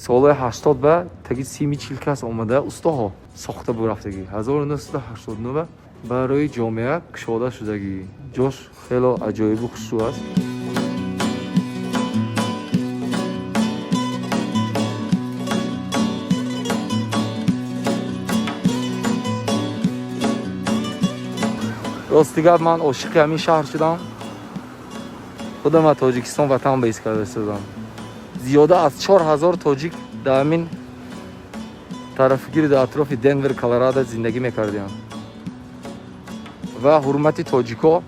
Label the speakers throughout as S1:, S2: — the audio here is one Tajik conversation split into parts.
S1: солҳои 80 ба таги 30-40 кас омада устоҳо сохта бурафтагӣ. 1989 барои ҷомеа кушода шудагӣ. ҷош хело аҷоибу хушрӯ аст. рости гап ман ошиқи ҳамин шаҳр шудам. худам аз тоҷикистон ватан ба ист карда шудам. зиёда аз 4000 тоҷик дар ҳамин тарафгири дар атрофи Денвер, Колорадо зиндагӣ мекардем. ва ҳурмати тоҷико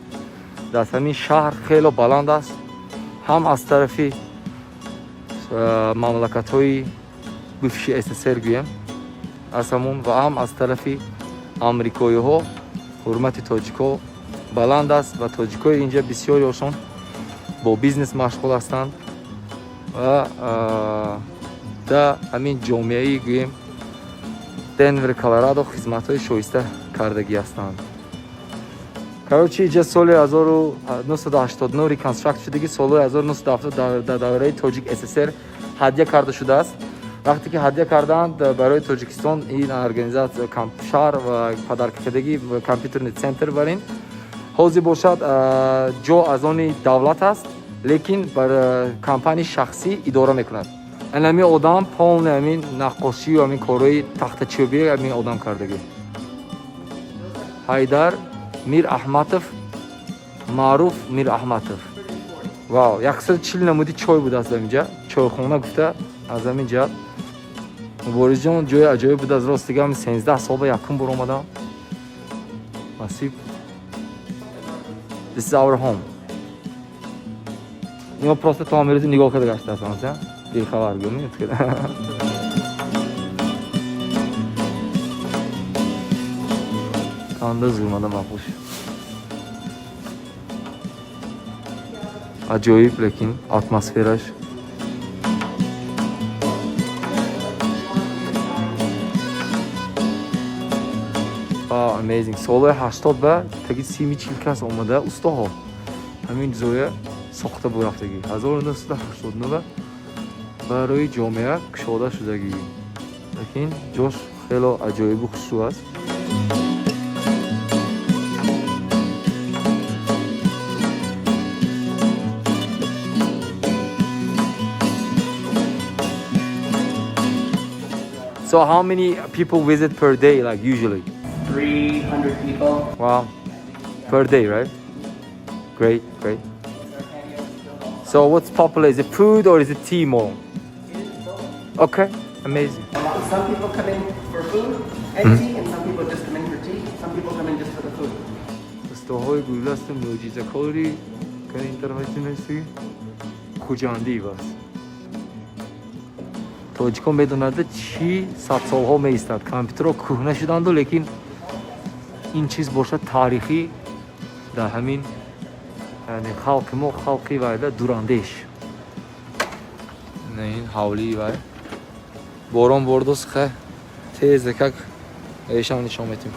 S1: дар ҳамин шаҳр хело баланд аст. ҳам аз тарафи мамлакатҳои бывши СССР гӯем аз ҳамун ва ҳам аз тарафи амрикоиҳо ҳурмати тоҷико баланд аст ва тоҷикои инҷа бисёриошон бо бизнес машғул ҳастанд ва дар ҳамин ҷомеаи гӯем Денвер, Колорадо хизматҳои шоиста кардагӣ ҳастанд. Короче, иҷа соли 1989 реконструкт шудагӣ, соли 1970 дар давраи Тоҷик СССР ҳадя карда шудааст. вақте ки ҳадя кардаанд барои Тоҷикистон ин организация шаҳр ва падаркардагӣ компютерный центр бар ин ҳозир бошад ҷо аз они давлат аст, лекин бар компанияи шахсӣ идора мекунад. ҳамин одам полни ҳамин наққошию ҳамин корҳои тахтачӯбии ҳамин одам кардагӣ. Ҳайдар Мир Аҳматов, маъруф Мир Аҳматов. Вау, 140 намуди чой будааст дар инҷа. Чойхона гуфта аз ҳамин ҷиҳат. Муборизҷон ҷои аҷоиб будааст. Рости гап 13 сол ба якум бор омадам. Насиб. This is our home. Имо просто таъмироти нигоҳ карда гаштааст, а? Бехабар гӯмед. Андоз омада махуш. Аҷоиб, лекин атмосфераш amazing. Солҳои 80 ба таги 30-40 кас омада устоҳо ҳамин зоя сохта бурафтагӣ. 1989 барои ҷомеа кушода шудагӣ. лекин ҷош хело аҷоибу хушрӯ аст. So how many people visit per day, like usually?
S2: 300 people.
S1: Wow, per day, right? Great, great. So what's popular? Is it food or is it tea more? Okay, amazing.
S2: Some people come in for food and tea, and some people just come in for tea. Some people come in just for the food.
S1: Устоҳои гулласту мӯъҷизакори кани интервентинаси хуҷандӣ вас. Тоҷикон медонад чӣ садсолҳо меистад. Компютерҳо кӯҳна шуданду, лекин ин чиз бошад таърихӣ дар ҳамин халқи мо, халқи вайда дурандеш. Ин ҳавлии вай борон бордоз ха тез как эшам нишон метим.